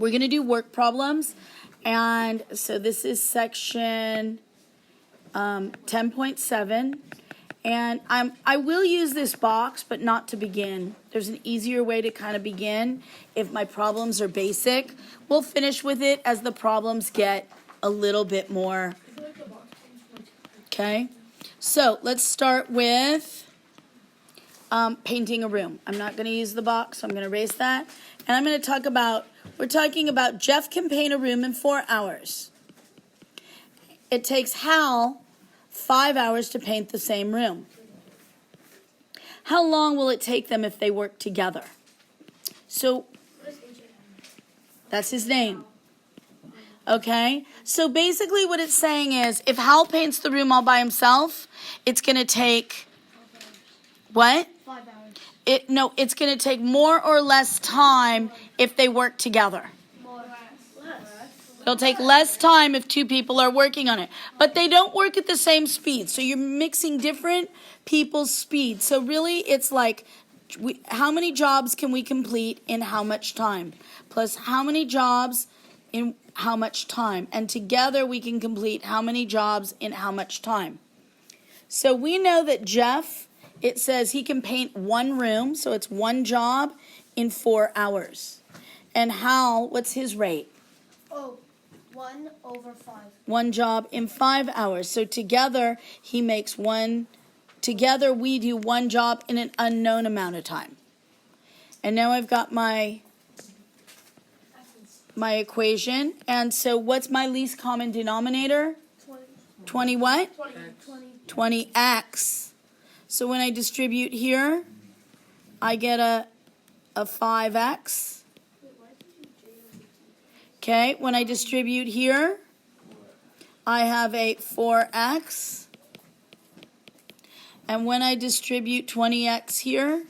we're going to do work problems. And so this is section 10.7. And I will use this box, but not to begin. There's an easier way to kind of begin if my problems are basic. We'll finish with it as the problems get a little bit more. Okay, so let's start with painting a room. I'm not going to use the box, so I'm going to erase that. And I'm going to talk about, we're talking about Jeff can paint a room in 4 hours. It takes Hal 5 hours to paint the same room. How long will it take them if they work together? So, that's his name. Okay? So basically what it's saying is, if Hal paints the room all by himself, it's going to take, what? 5 hours. It's going to take more or less time if they work together. It'll take less time if 2 people are working on it. But they don't work at the same speed. So you're mixing different people's speed. So really it's like, how many jobs can we complete in how much time? Plus how many jobs in how much time? And together we can complete how many jobs in how much time? So we know that Jeff, it says he can paint 1 room. So it's 1 job in 4 hours. And Hal, what's his rate? 1/5. 1 job in 5 hours. So together he makes 1. Together we do 1 job in an unknown amount of time. And now I've got my equation. And so what's my least common denominator? 20 what? 20x. So when I distribute here, I get a 5x. Okay, when I distribute here, I have a 4x. And when I distribute 20x here,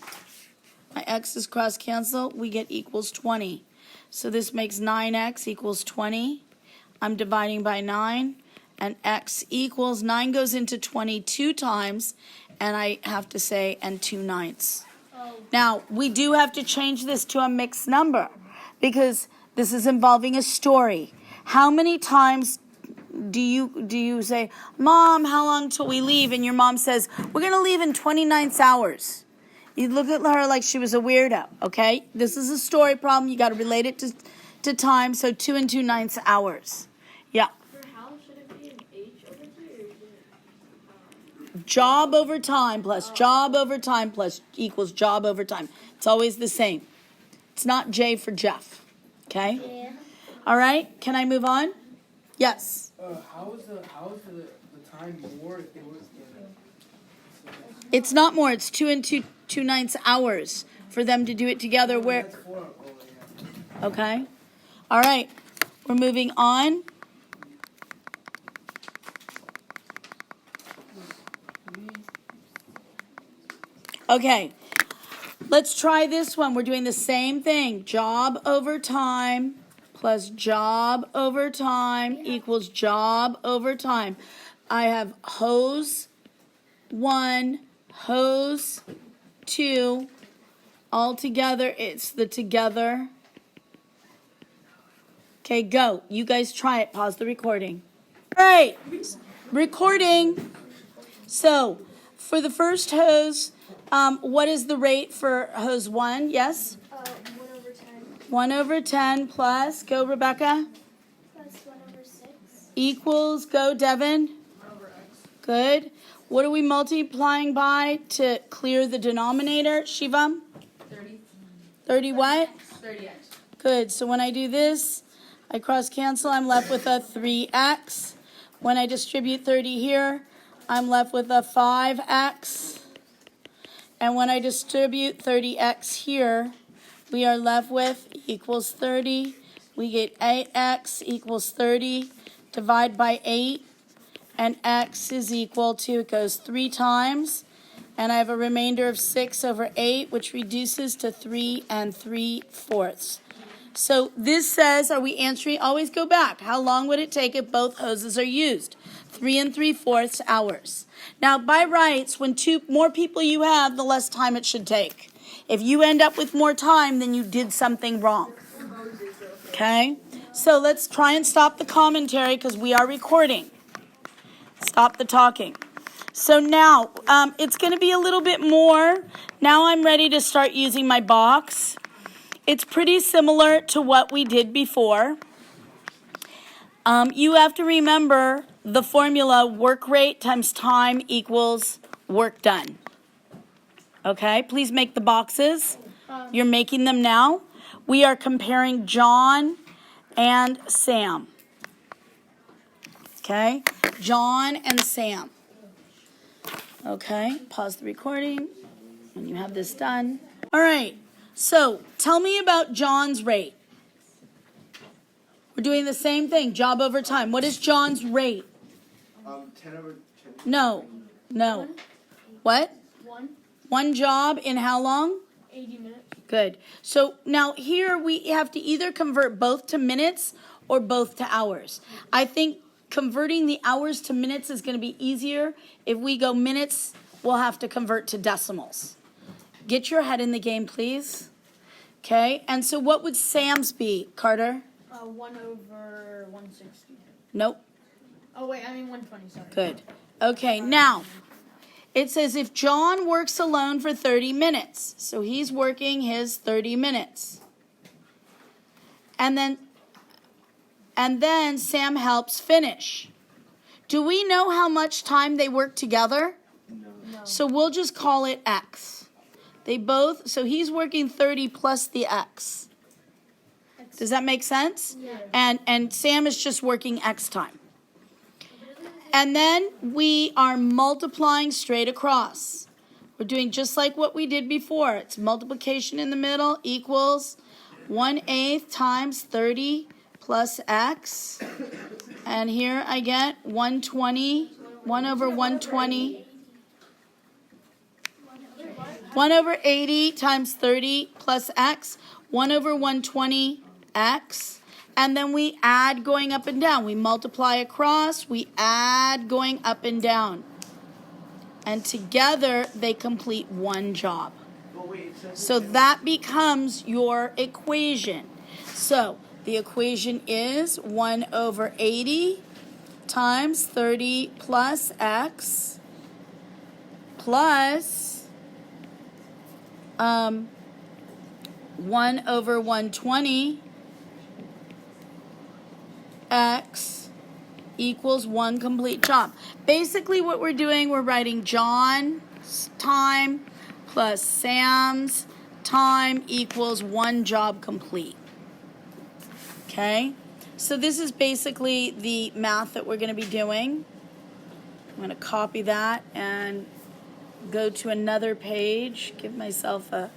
my x's cross cancel, we get equals 20. So this makes 9x equals 20. I'm dividing by 9, and x equals, 9 goes into 22 times, and I have to say, and 2/9. Now, we do have to change this to a mixed number, because this is involving a story. How many times do you say, Mom, how long till we leave? And your mom says, we're going to leave in 29 hours. You look at her like she was a weirdo, okay? This is a story problem. You got to relate it to time. So 2 and 2/9 hours. Yeah. For how should it be an H over T or is it? Job over time plus job over time plus equals job over time. It's always the same. It's not J for Jeff. Okay? Yeah. All right? Can I move on? Yes. How is the time more if they work together? It's not more. It's 2 and 2/9 hours for them to do it together. Where? That's 4. Oh, yeah. Okay. All right. We're moving on. Okay. Let's try this one. We're doing the same thing. Job over time plus job over time equals job over time. I have hose 1, hose 2. All together, it's the together. Okay, go. You guys try it. Pause the recording. All right. Recording. So, for the first hose, what is the rate for hose 1? Yes? 1/10. 1/10 plus, go Rebecca, Plus 1/6. equals, go Devin. Good. What are we multiplying by to clear the denominator? Shivam? 30. 30 what? 30x. Good. So when I do this, I cross cancel, I'm left with a 3x. When I distribute 30 here, I'm left with a 5x. And when I distribute 30x here, we are left with equals 30. We get 8x equals 30. Divide by 8. And x is equal to, it goes 3 times. And I have a remainder of 6 over 8, which reduces to 3 3/4. So this says, are we answering? Always go back. How long would it take if both hoses are used? 3 3/4 hours. Now, by rights, when more people you have, the less time it should take. If you end up with more time, then you did something wrong. Okay? So let's try and stop the commentary because we are recording. Stop the talking. So now, it's going to be a little bit more. Now I'm ready to start using my box. It's pretty similar to what we did before. You have to remember the formula work rate times time equals work done. Okay, please make the boxes. You're making them now. We are comparing John and Sam. Okay, John and Sam. Okay, pause the recording when you have this done. All right, so tell me about John's rate. We're doing the same thing, job over time. What is John's rate? 10 over 10. No. What? One job in how long? 80 minutes. Good. So now here we have to either convert both to minutes or both to hours. I think converting the hours to minutes is going to be easier. If we go minutes, we'll have to convert to decimals. Get your head in the game, please. Okay, and so what would Sam's be, Carter? 1 over 160. Nope. Oh, wait, I mean 120, sorry. Good. Okay, now, it says if John works alone for 30 minutes, so he's working his 30 minutes. And then Sam helps finish. Do we know how much time they work together? No. So we'll just call it X. So he's working 30 plus the X. Does that make sense? Yeah. And Sam is just working X time. And then we are multiplying straight across. We're doing just like what we did before. It's multiplication in the middle equals 1/8 times 30 plus X. And here I get 120, 1 over 120. 1 over 80 times 30 plus X. 1 over 120 X. And then we add going up and down. We multiply across, we add going up and down. And together they complete one job. So that becomes your equation. So the equation is 1 over 80 times 30 plus X plus 1 over 120 X equals one complete job. Basically what we're doing, we're writing John's time plus Sam's time equals one job complete. Okay? So this is basically the math that we're going to be doing. I'm going to copy that and go to another page. Give myself a...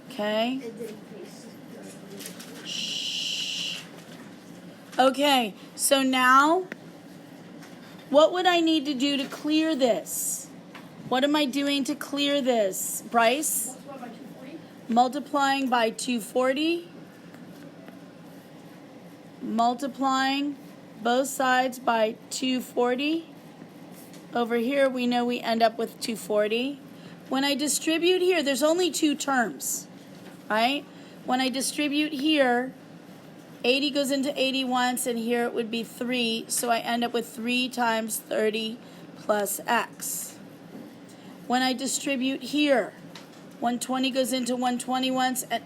Okay? Okay, so now, what would I need to do to clear this? What am I doing to clear this? Bryce? Multiplying by 240. Multiplying both sides by 240. Over here, we know we end up with 240. When I distribute here, there's only two terms, right? When I distribute here, 80 goes into 80 once, and here it would be 3, so I end up with 3 times 30 plus X. When I distribute here, 120 goes into 120 once, and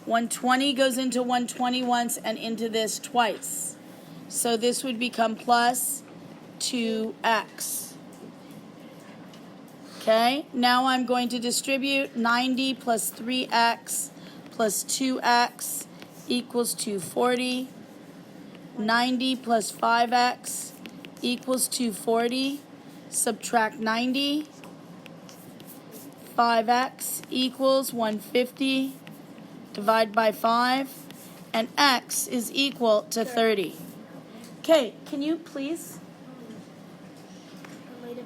120 goes into 120 once and into this twice. So this would become plus 2X. Okay, now I'm going to distribute 90 plus 3X plus 2X equals 240. 90 plus 5X equals 240. Subtract 90. 5X equals 150. Divide by 5. And X is equal to 30. Okay, can you please?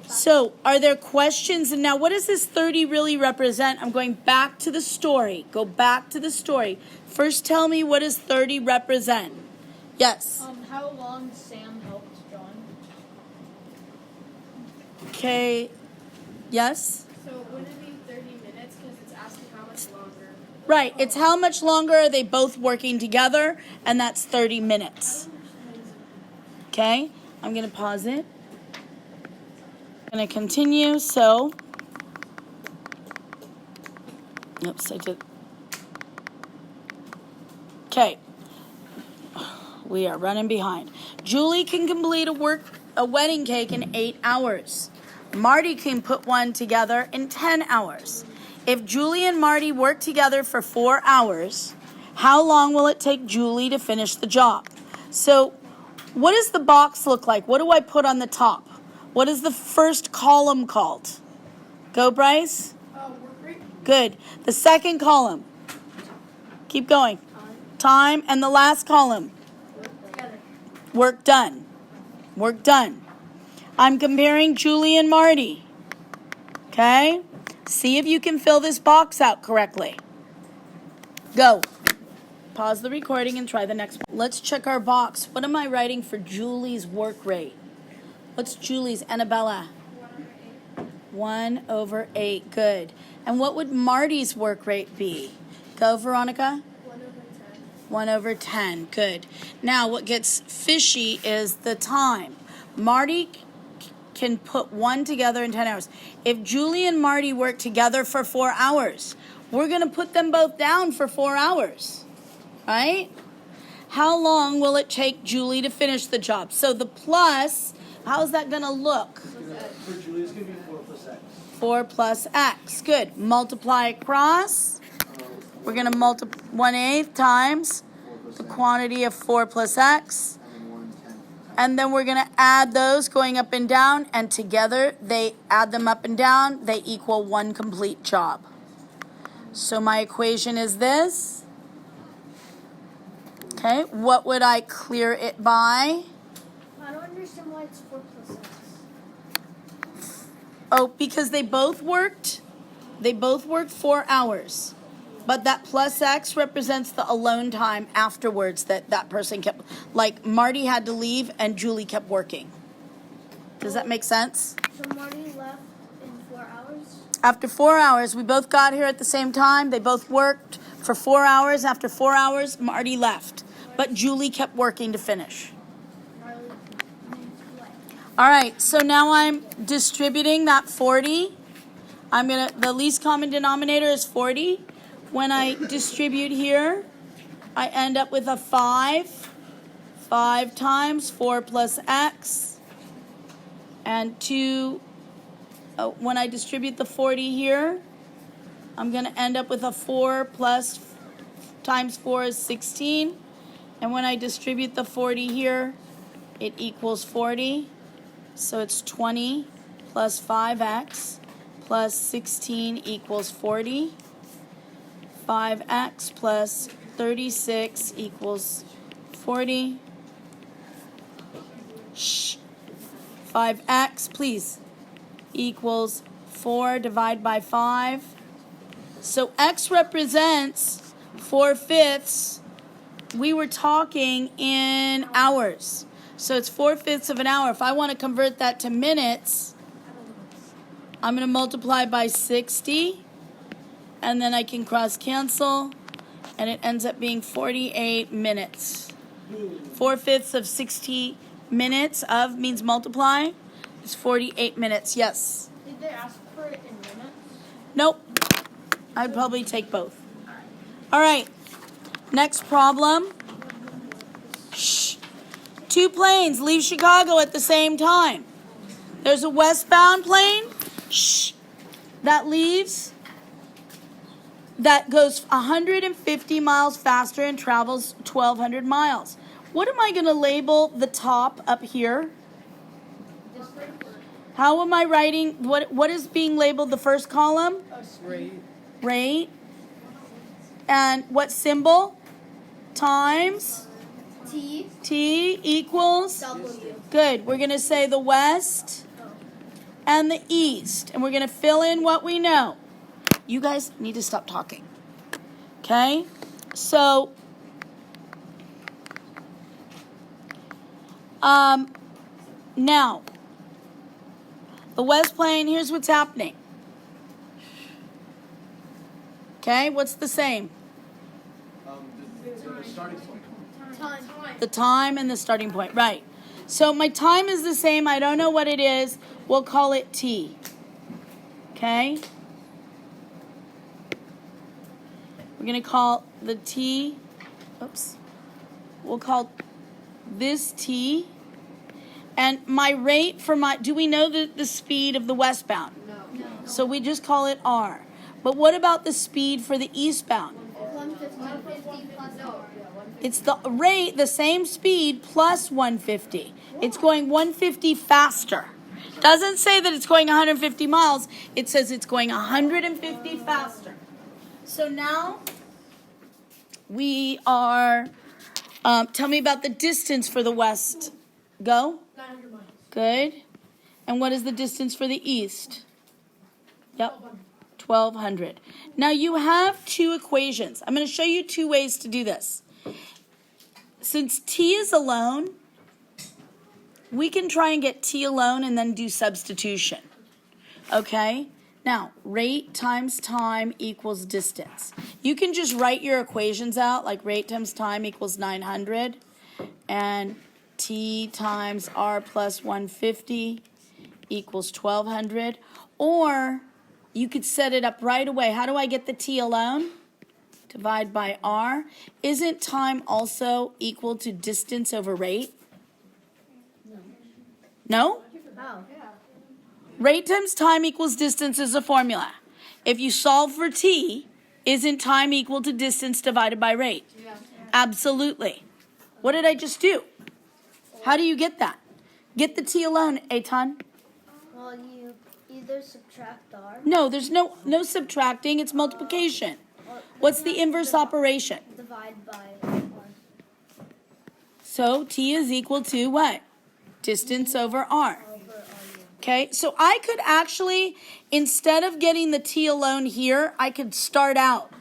So, are there questions? And now, what does this 30 really represent? I'm going back to the story. Go back to the story. First, tell me, what does 30 represent? Yes. How long Sam helped John? Okay. Yes? So wouldn't it be 30 minutes because Right, it's how much longer are they both working together, and that's 30 minutes. Okay, I'm going to pause it. I'm going to continue, so, oops, I did. Okay, we are running behind. Julie can complete a wedding cake in 8 hours. Marty can put one together in 10 hours. If Julie and Marty work together for 4 hours, how long will it take Julie to finish the job? So, what does the box look like? What do I put on the top? What is the first column called? Go, Bryce. Work rate. Good. The second column. Keep going. Time. And the last column. Together. Work done. Work done. I'm comparing Julie and Marty. Okay? See if you can fill this box out correctly. Go. Pause the recording and try the next one. Let's check our box. What am I writing for Julie's work rate? What's Julie's, Annabella? 1/8. Good. And what would Marty's work rate be? Go, Veronica. 1/10. Good. Now, what gets fishy is the time. Marty can put one together in 10 hours. If Julie and Marty work together for 4 hours, we're going to put them both down for 4 hours, right? How long will it take Julie to finish the job? So the plus, how's that going to look? For Julie, it's going to be 4 plus X. 4 plus X. Good. Multiply across. We're going to multiply 1/8 times the quantity of 4 plus X. And then we're going to add those going up and down, and together they add them up and down. They equal one complete job. So my equation is this. Okay, what would I clear it by? I don't understand why it's 4 plus X. Oh, because they both worked 4 hours. But that plus X represents the alone time afterwards that person kept, like Marty had to leave and Julie kept working. Does that make sense? So Marty left in 4 hours? After 4 hours, we both got here at the same time. They both worked for 4 hours. After 4 hours, Marty left. But Julie kept working to finish. Marley what? All right, so now I'm distributing that 40. The least common denominator is 40. When I distribute here, I end up with a 5. 5 times 4 plus X. And 2, when I distribute the 40 here, I'm going to end up with a 4 plus times 4 is 16. And when I distribute the 40 here, it equals 40. So it's 20 plus 5X plus 16 equals 40. 5X plus 36 equals 40. 5X, please, equals 4 divided by 5. So X represents 4/5. We were talking in hours. So it's 4/5 of an hour. If I want to convert that to minutes, I'm going to multiply by 60. And then I can cross cancel, and it ends up being 48 minutes. 4/5 of 60 minutes of means multiply. It's 48 minutes, yes. Did they ask for it in minutes? Nope. I'd probably take both. All right. Next problem. Shh. 2 planes leave Chicago at the same time. There's a westbound plane. Shh. That goes 150 miles faster and travels 1,200 miles. What am I going to label the top up here? How am I writing? What is being labeled the first column? Rate. And what symbol? Times? T equals? W. Good. We're going to say the west and the east. And we're going to fill in what we know. You guys need to stop talking. Okay? So, now, the west plane, here's what's happening. Okay? What's the same? starting point. The time and the starting point, right. So my time is the same. I don't know what it is. We'll call it T. Okay? We're going to call the T, we'll call this T. And my rate for do we know the speed of the westbound? No. So we just call it R. But what about the speed for the eastbound? 150 plus no. It's the rate, the same speed plus 150. It's going 150 faster. Doesn't say that it's going 150 miles. It says it's going 150 faster. So now we are, tell me about the distance for the west. Go. 900 miles. Good. And what is the distance for the east? Yep. 1,200. Now you have two equations. I'm going to show you two ways to do this. Since T is alone, we can try and get T alone and then do substitution. Okay? Now, rate times time equals distance. You can just write your equations out, like rate times time equals 900, and T times R plus 150 equals 1,200. Or you could set it up right away. How do I get the T alone? Divide by R. Isn't time also equal to distance over rate? No? Oh. Rate times time equals distance is a formula. If you solve for T, isn't time equal to distance divided by rate? Yeah. Absolutely. What did I just do? How do you get that? Get the T alone, Eitan. Well, you either subtract R. No, there's no subtracting. It's multiplication. What's the inverse operation? Divide by R. So T is equal to what? Distance over R. Over R. Okay, so I could actually, instead of getting the T alone here, I could start out,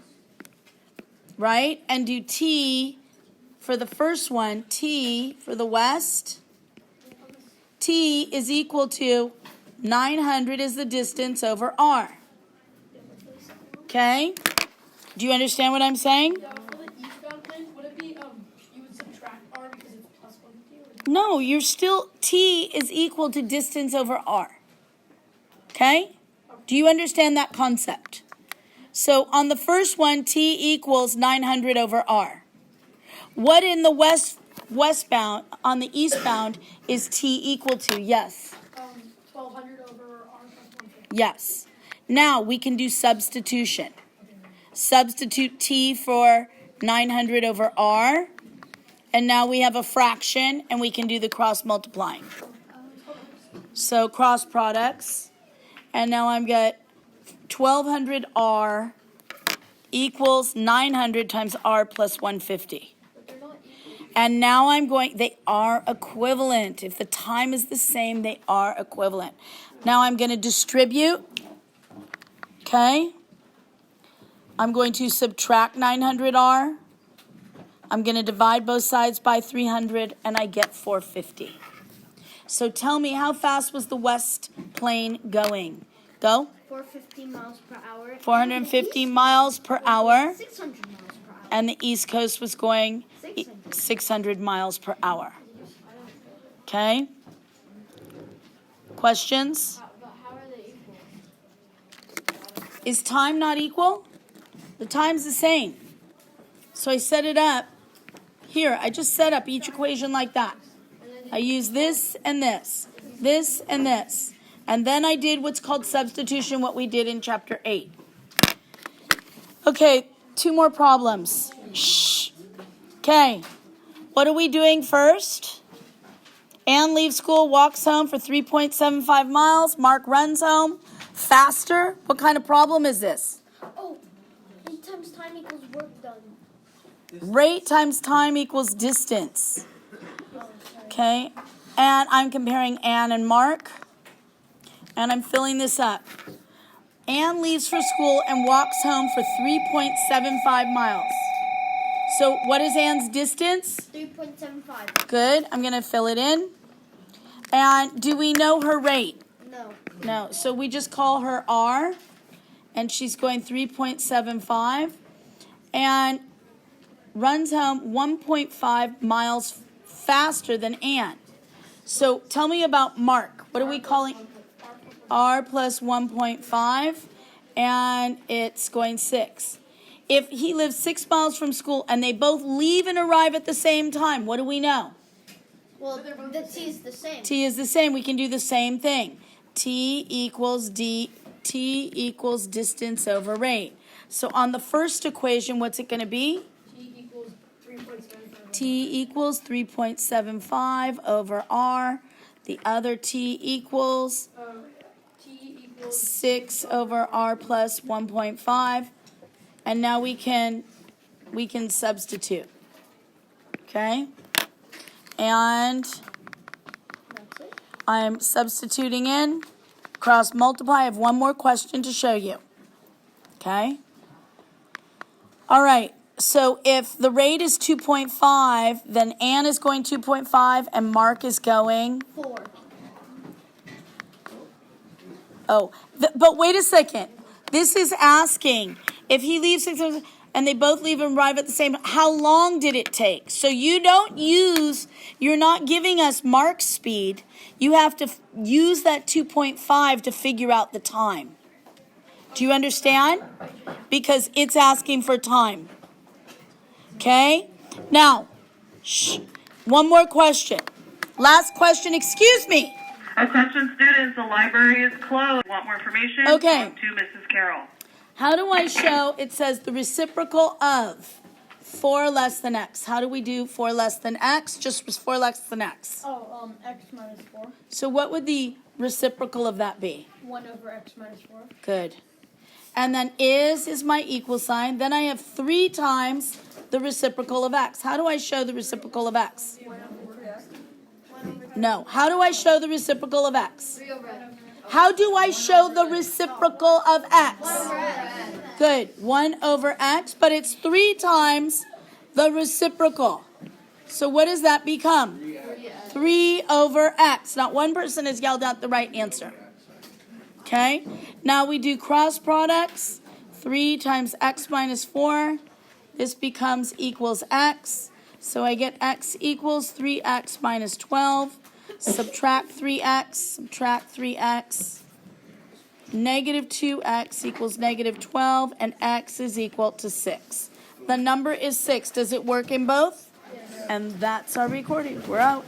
right? And do T for the first one, T for the west. T is equal to 900 is the distance over R. Okay? Do you understand what I'm saying? Yeah, for the eastbound lane, would it be you would subtract R because it's plus 150? No, you're still, T is equal to distance over R. Okay? Do you understand that concept? So on the first one, T equals 900 over R. What in the westbound, on the eastbound, is T equal to? Yes. 1,200 over R plus 150. Yes. Now we can do substitution. Substitute T for 900 over R. And now we have a fraction, and we can do the cross multiplying. So cross products. And now I'm got 1,200 R equals 900 times R plus 150. But they're not equal. And now I'm going, they are equivalent. If the time is the same, they are equivalent. Now I'm going to distribute. Okay? I'm going to subtract 900R. I'm going to divide both sides by 300, and I get 450. So tell me, how fast was the west plane going? Go. 450 miles per hour. 450 miles per hour. 600 miles per hour. And the East Coast was going 600. 600 miles per hour. Okay? Questions? But how are they equal? Is time not equal? The time's the same. So I set it up. Here, I just set up each equation like that. I use this and this, this and this. And then I did what's called substitution, what we did in chapter 8. Okay, two more problems. Shh. Okay, what are we doing first? Anne leaves school, walks home for 3.75 miles. Mark runs home faster. What kind of problem is this? Oh, 8 times time equals work done. Rate times time equals distance. Okay, and I'm comparing Anne and Mark. And I'm filling this up. Anne leaves for school and walks home for 3.75 miles. So what is Anne's distance? 3.75. Good. I'm going to fill it in. And do we know her rate? No. No. So we just call her R. And she's going 3.75. And runs home 1.5 miles faster than Ann. So tell me about Mark. What are we calling? R plus 1.5, and it's going 6. If he lives 6 miles from school and they both leave and arrive at the same time, what do we know? Well, the T is the same. T is the same. We can do the same thing. T equals distance over rate. So on the first equation, what's it going to be? T equals 3.75 over R. The other T equals 6 over R plus 1.5. And now we can substitute. Okay? And I'm substituting in cross multiply. I have one more question to show you. Okay? All right. So if the rate is 2.5, then Ann is going 2.5 and Mark is going 4. Oh, but wait a second. This is asking if he leaves 6 and they both leave and arrive at the same, how long did it take? So you're not giving us Mark's speed. You have to use that 2.5 to figure out the time. Do you understand? Because it's asking for time. Okay? Now, one more question. Last question, excuse me. Attention students, the library is closed. Want more information? Okay. Talk to Mrs. Carroll. How do I show, it says the reciprocal of 4 less than x. How do we do 4 less than x? Just 4 less than x. Oh, x minus 4. So what would the reciprocal of that be? 1 over x minus 4. Good. And then is my equal sign. Then I have 3 times the reciprocal of x. How do I show the reciprocal of x? No. How do I show the reciprocal of x? 3 over x. How do I show the reciprocal of x? Good. 1 over x, but it's 3 times the reciprocal. So what does that become? 3 over x. Not one person has yelled out the right answer. Okay? Now we do cross products. 3 times x minus 4. This becomes equals x. So I get x equals 3x minus 12. Subtract 3x, subtract 3x. Negative 2x equals negative 12, and x is equal to 6. The number is 6. Does it work in both? Yes. And that's our recording. We're out.